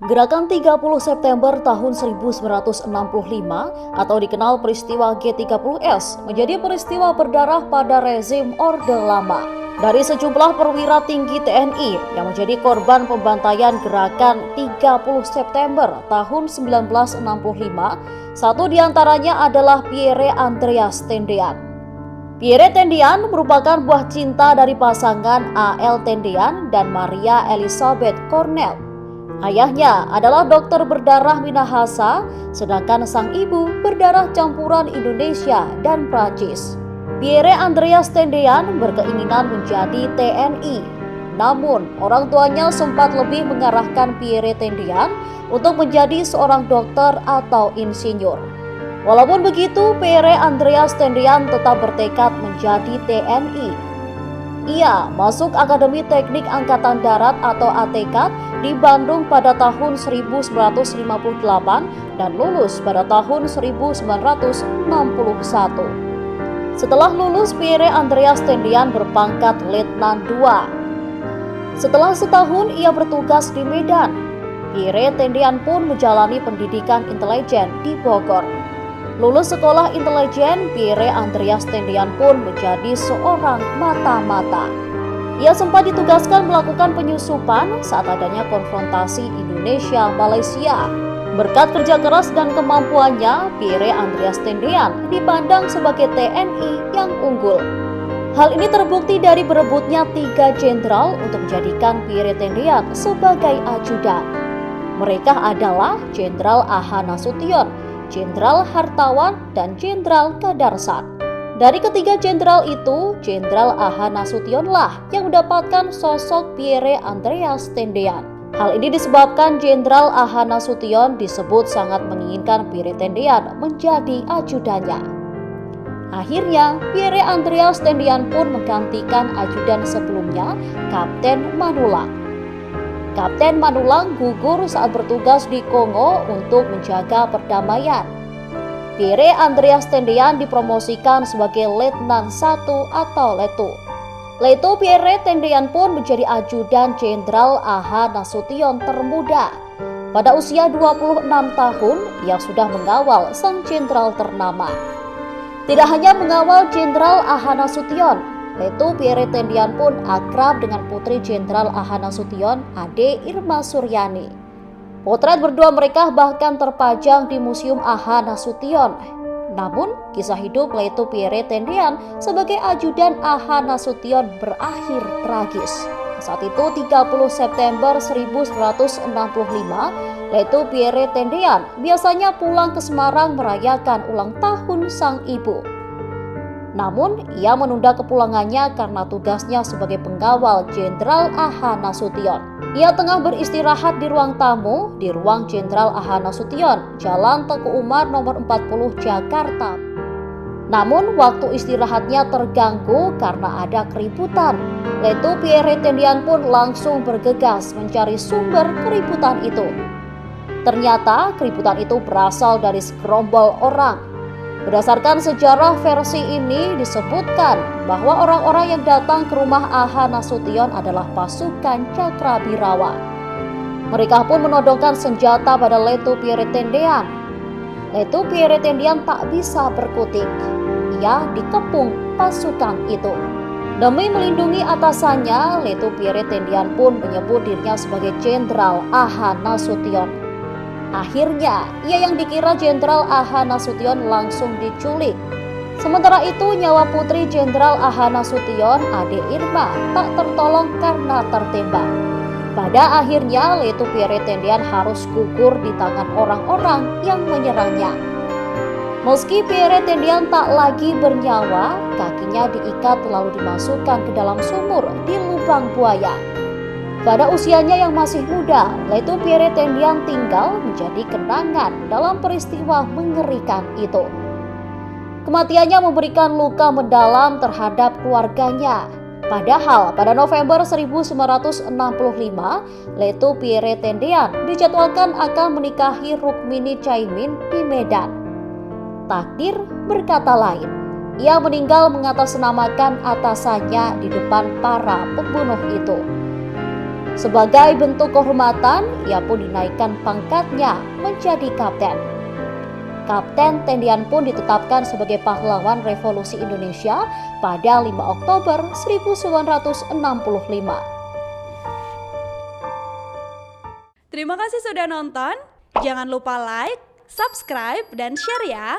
Gerakan 30 September tahun 1965 atau dikenal peristiwa G30S menjadi peristiwa berdarah pada rezim Orde Lama. Dari sejumlah perwira tinggi TNI yang menjadi korban pembantaian gerakan 30 September tahun 1965, satu diantaranya adalah Pierre Andreas Tendean. Pierre Tendean merupakan buah cinta dari pasangan A.L. Tendean dan Maria Elizabeth Cornell. Ayahnya adalah dokter berdarah Minahasa, sedangkan sang ibu berdarah campuran Indonesia dan Prancis. Pierre Andreas Tendean berkeinginan menjadi TNI, namun orang tuanya sempat lebih mengarahkan Pierre Tendean untuk menjadi seorang dokter atau insinyur. Walaupun begitu, Pierre Andreas Tendean tetap bertekad menjadi TNI. Ia masuk Akademi Teknik Angkatan Darat atau ATK di Bandung pada tahun 1958 dan lulus pada tahun 1961. Setelah lulus, Pierre Andreas Tendean berpangkat Letnan II. Setelah setahun ia bertugas di Medan, Pierre Tendean pun menjalani pendidikan intelijen di Bogor. Lulus sekolah intelijen, Pierre Andreas Tendean pun menjadi seorang mata-mata. Ia sempat ditugaskan melakukan penyusupan saat adanya konfrontasi Indonesia-Malaysia. Berkat kerja keras dan kemampuannya, Pierre Andreas Tendean dipandang sebagai TNI yang unggul. Hal ini terbukti dari berebutnya 3 jenderal untuk menjadikan Pierre Tendean sebagai ajudan. Mereka adalah Jenderal A.H. Nasution, Jenderal Hartawan, dan Jenderal Kadarsan. Dari ketiga jenderal itu, Jenderal A.H. Nasutionlah yang mendapatkan sosok Pierre Andreas Tendean. Hal ini disebabkan Jenderal A.H. Nasution disebut sangat menginginkan Pierre Tendean menjadi ajudannya. Akhirnya, Pierre Andreas Tendean pun menggantikan ajudan sebelumnya, Kapten Manulang. Kapten Manulang gugur saat bertugas di Kongo untuk menjaga perdamaian. Pierre Andreas Tendean dipromosikan sebagai Letnan I atau Letu. Letu Pierre Tendean pun menjadi ajudan Jenderal A.H. Nasution termuda. Pada usia 26 tahun, ia sudah mengawal sang jenderal ternama. Tidak hanya mengawal Jenderal A.H. Nasution, Letu Pierre Tendean pun akrab dengan putri Jenderal A.H. Nasution, Ade Irma Suryani. Potret berdua mereka bahkan terpajang di Museum A.H. Nasution. Namun, kisah hidup Letu Pierre Tendean sebagai ajudan A.H. Nasution berakhir tragis. Saat itu 30 September 1965, Letu Pierre Tendean biasanya pulang ke Semarang merayakan ulang tahun sang ibu. Namun, ia menunda kepulangannya karena tugasnya sebagai pengawal Jenderal A.H. Nasution. Ia tengah beristirahat di ruang tamu di ruang Jenderal A.H. Nasution, Jalan Teguh Umar nomor 40 Jakarta. Namun, waktu istirahatnya terganggu karena ada keributan. Letu Pierre Tendean pun langsung bergegas mencari sumber keributan itu. Ternyata keributan itu berasal dari segerombol orang. Berdasarkan sejarah versi ini disebutkan bahwa orang-orang yang datang ke rumah A.H. Nasution adalah pasukan Cakrabirawa. Mereka pun menodongkan senjata pada Letu Pierre Tendean. Letu Pierre Tendean tak bisa berkutik. Ia dikepung pasukan itu. Demi melindungi atasannya, Letu Pierre Tendean pun menyebut dirinya sebagai Jenderal A.H. Nasution. Akhirnya, ia yang dikira Jenderal A.H. Nasution langsung diculik. Sementara itu, nyawa putri Jenderal A.H. Nasution, Ade Irma, tak tertolong karena tertembak. Pada akhirnya, Letu Pierre Tendean harus gugur di tangan orang-orang yang menyerangnya. Meski Pierre Tendean tak lagi bernyawa, kakinya diikat lalu dimasukkan ke dalam sumur di lubang buaya. Pada usianya yang masih muda, Letu Pierre Tendean tinggal menjadi kenangan dalam peristiwa mengerikan itu. Kematiannya memberikan luka mendalam terhadap keluarganya. Padahal pada November 1965, Letu Pierre Tendean dijadwalkan akan menikahi Rukmini Caimin di Medan. Takdir berkata lain. Ia meninggal mengatasnamakan atasannya di depan para pembunuh itu. Sebagai bentuk kehormatan, ia pun dinaikkan pangkatnya menjadi kapten. Kapten Tendian pun ditetapkan sebagai pahlawan revolusi Indonesia pada 5 Oktober 1965. Terima kasih sudah nonton. Jangan lupa like, subscribe, dan share ya.